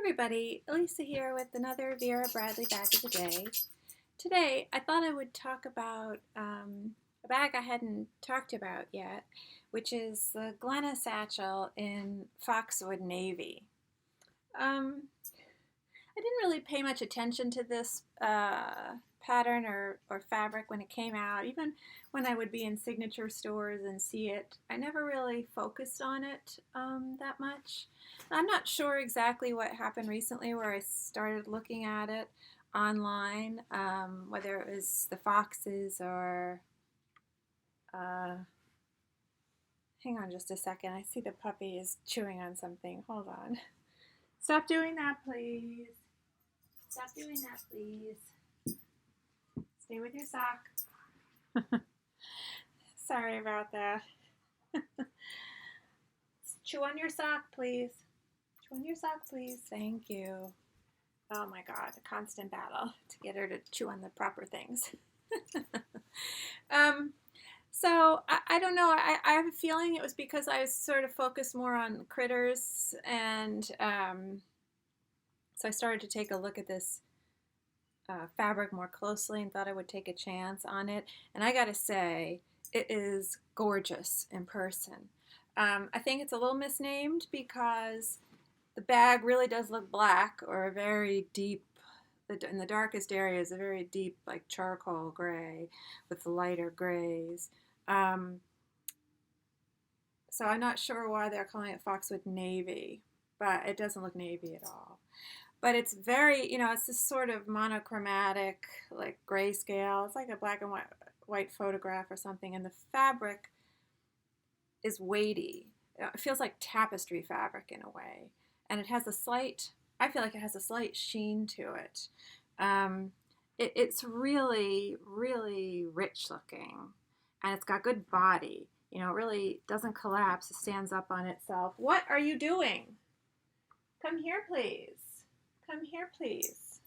everybody, Elisa here with another Vera Bradley bag of the day. Today I thought I would talk about a bag I hadn't talked about yet, which is the Glenna Satchel in Foxwood Navy. I didn't really pay much attention to this pattern or fabric when it came out. Even when I would be in signature stores and see it, I never really focused on it that much. I'm not sure exactly what happened recently where I started looking at it online, whether it was the foxes or hang on just a second. I see the puppy is chewing on something. Hold on. Stop doing that, please. Stop doing that, please. Stay with your sock. Sorry about that. Chew on your sock, please. Chew on your sock, please. Thank you. Oh my God, a constant battle to get her to chew on the proper things. So I don't know. I have a feeling it was because I was sort of focused more on critters, and so I started to take a look at this fabric more closely and thought I would take a chance on it. And I gotta say, it is gorgeous in person. I think it's a little misnamed because the bag really does look black, or a very deep, in the darkest areas, a very deep like charcoal gray with the lighter grays. So I'm not sure why they're calling it Foxwood Navy, but it doesn't look navy at all. But it's very, it's this sort of monochromatic, like grayscale. It's like a black and white photograph or something. And the fabric is weighty. It feels like tapestry fabric in a way. And it has a slight, I feel like it has a slight sheen to it. It's really, really rich looking. And it's got good body. It really doesn't collapse. It stands up on itself. What are you doing? Come here, please. Come here, please.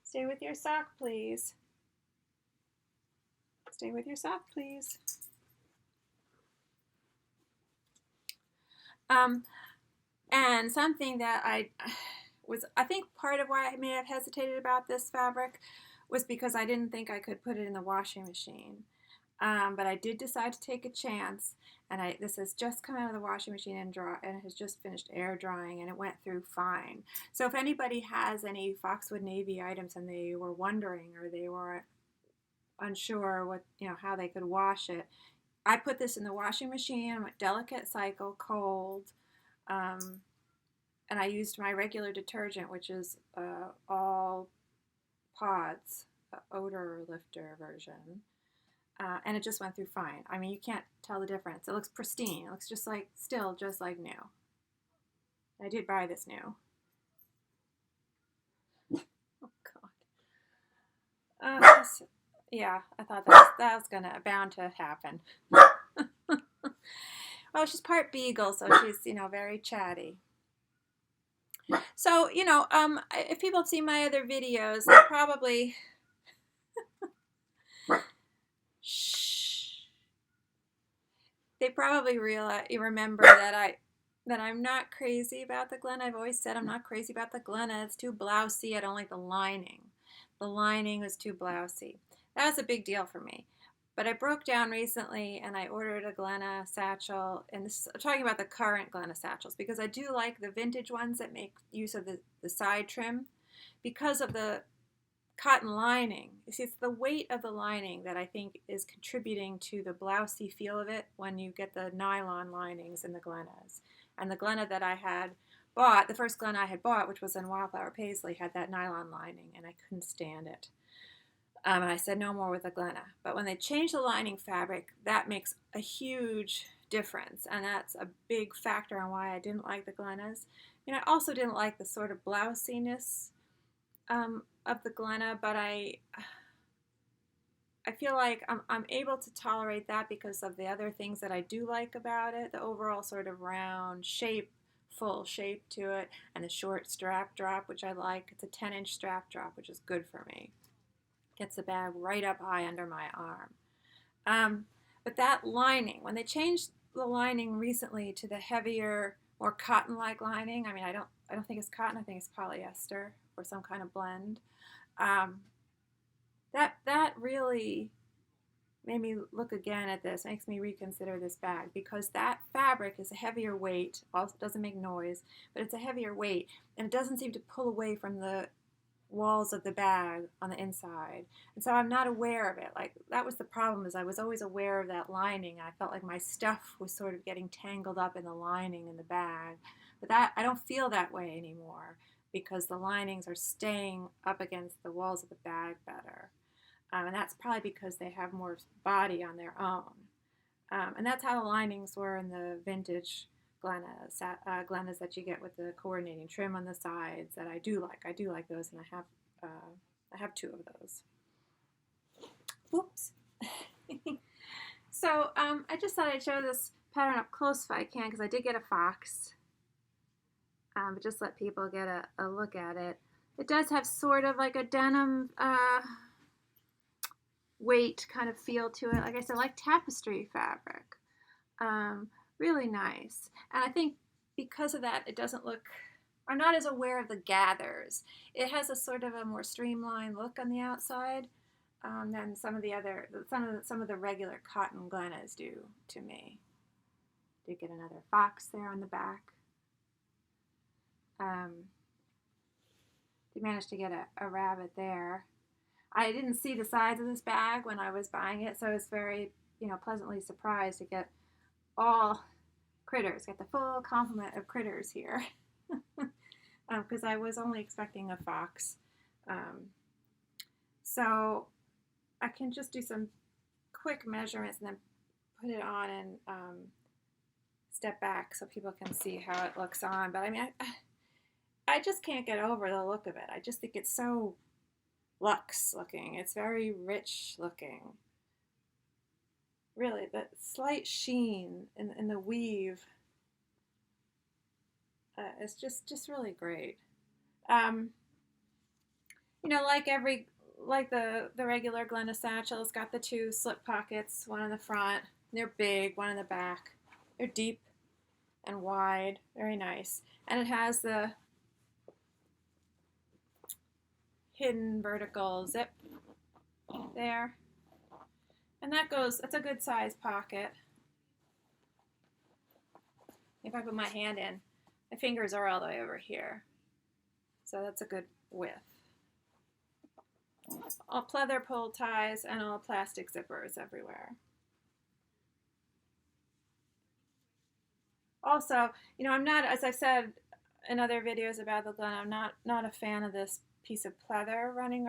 Stay with your sock, please. Stay with your sock, please. And something that I think part of why I may have hesitated about this fabric was because I didn't think I could put it in the washing machine. But I did decide to take a chance, and this has just come out of the washing machine and has just finished air drying, and it went through fine. So if anybody has any Foxwood Navy items and they were wondering, or they were unsure how they could wash it, I put this in the washing machine, went delicate cycle, cold, and I used my regular detergent, which is all pods, odor lifter version. And it just went through fine. I mean, you can't tell the difference. It looks pristine. It looks still just like new. I did buy this new. Oh God. Yeah, I thought that was bound to happen. Well, she's part beagle, so she's very chatty. So if people have seen my other videos, they probably. They probably remember that I'm not crazy about the Glenna. I've always said I'm not crazy about the Glenna. It's too blousy. I don't like the lining. The lining was too blousy. That was a big deal for me. But I broke down recently and I ordered a Glenna satchel. And I'm talking about the current Glenna satchels because I do like the vintage ones that make use of the side trim because of the cotton lining. You see, it's the weight of the lining that I think is contributing to the blousy feel of it when you get the nylon linings in the Glennas. And the Glenna that I had bought, the first Glenna I had bought, which was in Wildflower Paisley, had that nylon lining, and I couldn't stand it. And I said no more with the Glenna. But when they changed the lining fabric, that makes a huge difference, and that's a big factor on why I didn't like the Glennas. I also didn't like the sort of blousiness of the Glenna, but I feel like I'm able to tolerate that because of the other things that I do like about it. The overall sort of round shape, full shape to it, and the short strap drop, which I like. It's a 10-inch strap drop, which is good for me. Gets the bag right up high under my arm. But that lining, when they changed the lining recently to the heavier, more cotton-like lining, I mean, I don't think it's cotton, I think it's polyester or some kind of blend. Um, that really made me look again at this, makes me reconsider this bag, because that fabric is a heavier weight, also doesn't make noise, but it's a heavier weight, and it doesn't seem to pull away from the walls of the bag on the inside. And so I'm not aware of it. Like, that was the problem, is I was always aware of that lining. I felt like my stuff was sort of getting tangled up in the lining in the bag. But that, I don't feel that way anymore, because the linings are staying up against the walls of the bag better. And that's probably because they have more body on their own. And that's how the linings were in the vintage Glennas that you get with the coordinating trim on the sides, that I do like. I do like those, and I have two of those. Whoops. So I just thought I'd show this pattern up close if I can, because I did get a fox. But just let people get a look at it. It does have sort of like a denim weight kind of feel to it. Like I said, like tapestry fabric. Really nice. And I think because of that, it doesn't look, I'm not as aware of the gathers. It has a sort of a more streamlined look on the outside than some of the regular cotton Glennas do to me. Did get another fox there on the back. Did manage to get a rabbit there. I didn't see the size of this bag when I was buying it, so I was very, pleasantly surprised to get all critters, get the full complement of critters here, because I was only expecting a fox. So I can just do some quick measurements and then put it on and step back so people can see how it looks on. But I mean, I just can't get over the look of it. I just think it's so luxe looking. It's very rich looking. Really, the slight sheen in the weave is just really great. Like the regular Glenna Satchel, it's got the two slip pockets, one in the front. They're big, one in the back. They're deep and wide, very nice. And it has the hidden vertical zip there. And that's a good size pocket. If I put my hand in, my fingers are all the way over here. So that's a good width. All pleather pull ties and all plastic zippers everywhere. Also, I'm not, as I've said in other videos about the Glenna, I'm not a fan of this piece of pleather running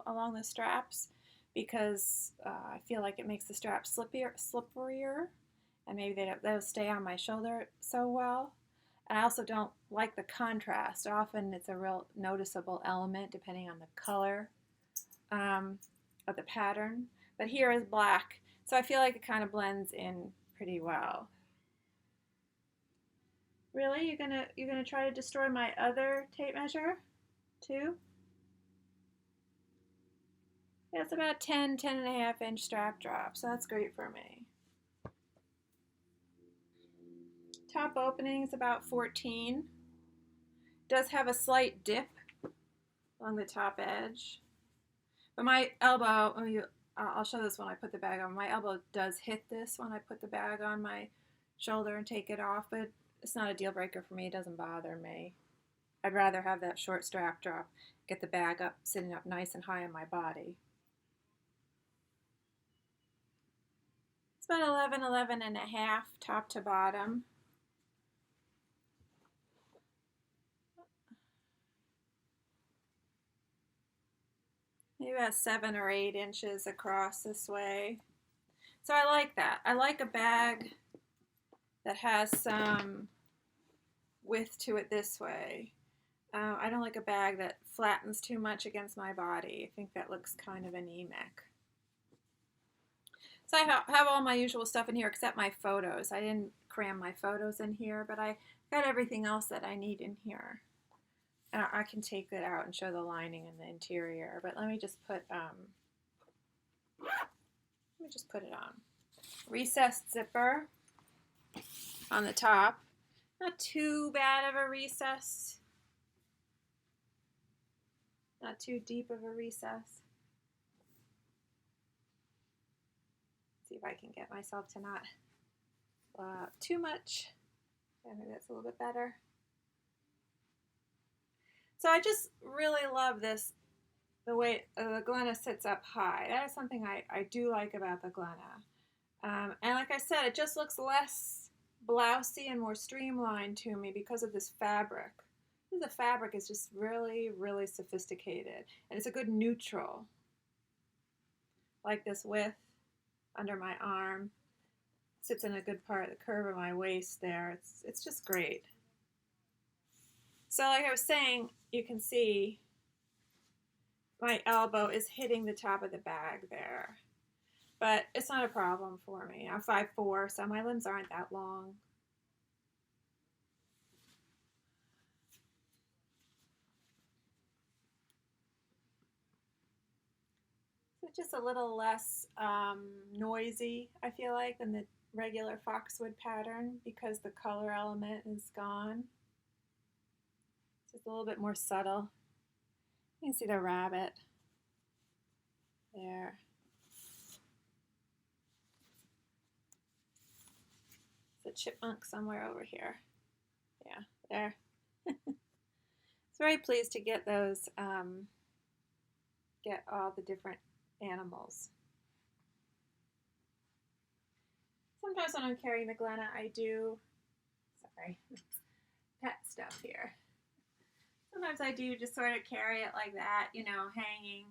along the straps, because I feel like it makes the straps slipperier, and maybe they'll stay on my shoulder so well. And I also don't like the contrast. Often it's a real noticeable element depending on the color of the pattern. But here is black, so I feel like it kind of blends in pretty well. Really? You're gonna try to destroy my other tape measure too? Yeah, it's about 10 and a half inch strap drop, so that's great for me. Top opening is about 14. Does have a slight dip along the top edge. But my elbow, I'll show this when I put the bag on. My elbow does hit this when I put the bag on my shoulder and take it off, but it's not a deal breaker for me. It doesn't bother me. I'd rather have that short strap drop, get the bag up, sitting up nice and high on my body. It's about 11 and a half top to bottom. Maybe about 7 or 8 inches across this way. So I like that. I like a bag that has some width to it this way. I don't like a bag that flattens too much against my body. I think that looks kind of anemic. So I have all my usual stuff in here except my photos. I didn't cram my photos in here, but I got everything else that I need in here. And I can take that out and show the lining and the interior. But let me just put it on. Recessed zipper on the top. Not too bad of a recess Not too deep of a recess. See if I can get myself to not blow out too much. Yeah, maybe that's a little bit better. So I just really love this, the way the Glenna sits up high. That is something I do like about the Glenna. And like I said, it just looks less blousy and more streamlined to me because of this fabric. The fabric is just really, really sophisticated. And it's a good neutral. Like this width under my arm. Sits in a good part of the curve of my waist there. It's just great. So like I was saying, you can see my elbow is hitting the top of the bag there. But it's not a problem for me. I'm 5'4", so my limbs aren't that long. So it's just a little less noisy, I feel like, than the regular Foxwood pattern because the color element is gone. It's just a little bit more subtle. You can see the rabbit there. The chipmunk somewhere over here. Yeah, there. It's very pleased to get those, get all the different animals. Sometimes when I'm carrying the Glenna, I do, sorry, pet stuff here. Sometimes I do just sort of carry it like that, you know, hanging.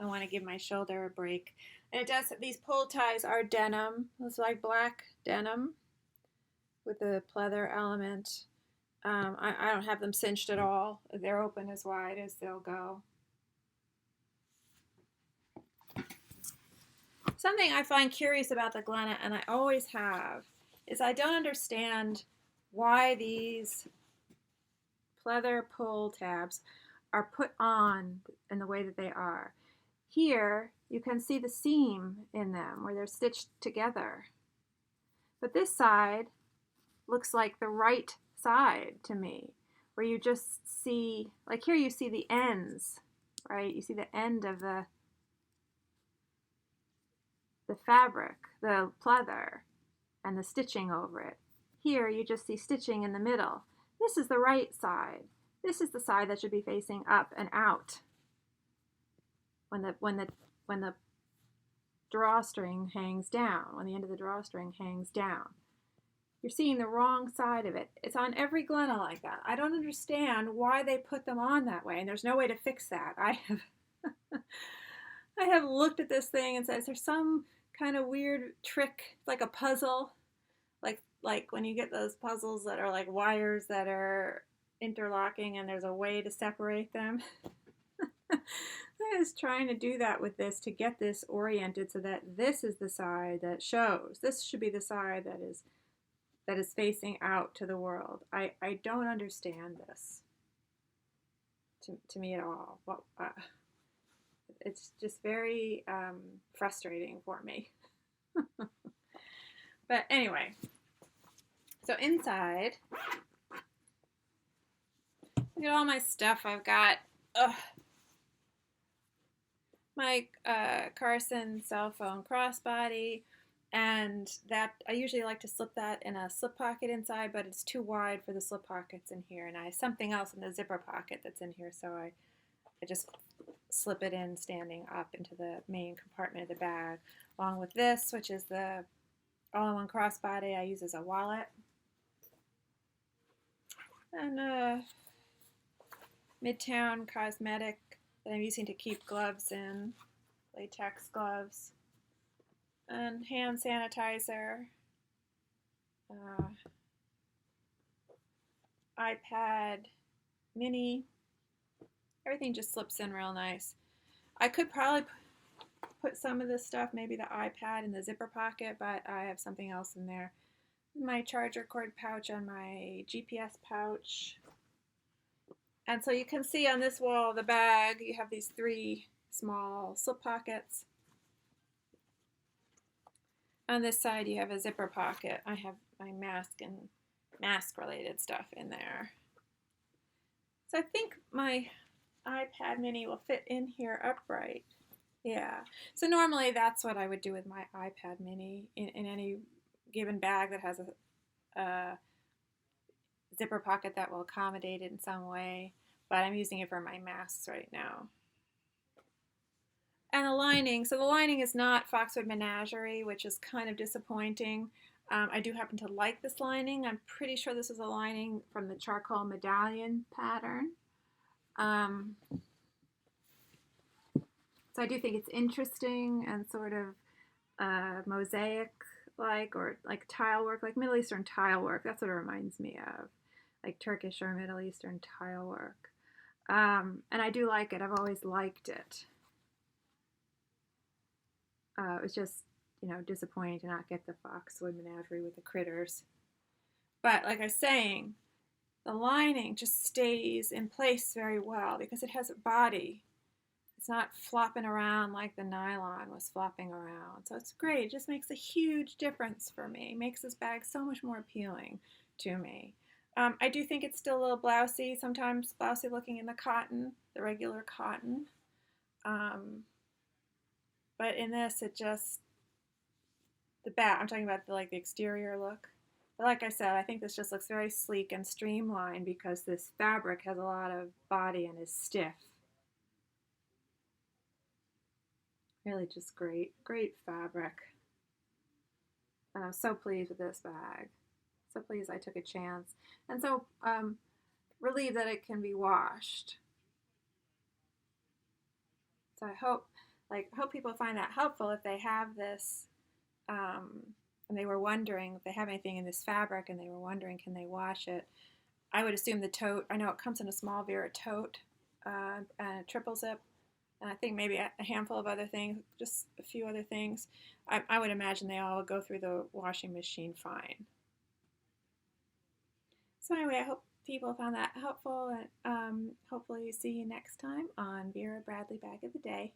I want to give my shoulder a break. And it does, these pull ties are denim. It's like black denim with the pleather element. I don't have them cinched at all. They're open as wide as they'll go. Something I find curious about the Glenna, and I always have, is I don't understand why these pleather pull tabs are put on in the way that they are. Here, you can see the seam in them where they're stitched together. But this side looks like the right side to me, where you just see, like here you see the ends, right? You see the end of the fabric, the pleather, and the stitching over it. Here you just see stitching in the middle. This is the right side. This is the side that should be facing up and out when the drawstring hangs down, when the end of the drawstring hangs down. You're seeing the wrong side of it. It's on every Glenna like that. I don't understand why they put them on that way, and there's no way to fix that. I have looked at this thing and said, is there some kind of weird trick, like a puzzle? Like when you get those puzzles that are like wires that are interlocking and there's a way to separate them. I was trying to do that with this to get this oriented so that this is the side that shows. This should be the side that is facing out to the world. I don't understand this to me at all. Well, it's just very frustrating for me. But anyway, so inside, look at all my stuff I've got. My Carson cell phone crossbody, and that I usually like to slip that in a slip pocket inside, but it's too wide for the slip pockets in here, and I have something else in the zipper pocket that's in here, so I just slip it in standing up into the main compartment of the bag, along with this, which is the all-in-one crossbody I use as a wallet, and Midtown cosmetic that I'm using to keep gloves in, latex gloves, and hand sanitizer, iPad mini. Everything just slips in real nice. I could probably put some of this stuff, maybe the iPad, in the zipper pocket, but I have something else in there. My charger cord pouch and my GPS pouch. And so you can see on this wall of the bag, you have these 3 small slip pockets. On this side, you have a zipper pocket. I have my mask and mask-related stuff in there. So I think my iPad mini will fit in here upright. Yeah. So normally that's what I would do with my iPad mini in any given bag that has a zipper pocket that will accommodate it in some way. But I'm using it for my masks right now. And the lining, so the lining is not Foxwood Menagerie, which is kind of disappointing. I do happen to like this lining. I'm pretty sure this is a lining from the charcoal medallion pattern. So I do think it's interesting and sort of mosaic like, or like tile work, like Middle Eastern tile work. That's what it reminds me of, like Turkish or Middle Eastern tile work. And I do like it. I've always liked it. It was just, disappointing to not get the Foxwood Menagerie with the critters. But like I was saying, the lining just stays in place very well because it has a body. It's not flopping around like the nylon was flopping around. So it's great. It just makes a huge difference for me. It makes this bag so much more appealing to me. I do think it's still a little blousy, sometimes blousy looking in the cotton, the regular cotton. But in this, it just, I'm talking about the exterior look. But like I said, I think this just looks very sleek and streamlined because this fabric has a lot of body and is stiff. Really just great, great fabric. And I'm so pleased with this bag. So pleased I took a chance. And so relieved that it can be washed. So I hope people find that helpful if they have this and they were wondering if they have anything in this fabric and they were wondering can they wash it. I would assume the tote, I know it comes in a small Vera tote and a triple zip, and I think maybe a handful of other things, just a few other things. I would imagine they all go through the washing machine fine. So anyway, I hope people found that helpful, and hopefully see you next time on Vera Bradley Bag of the Day.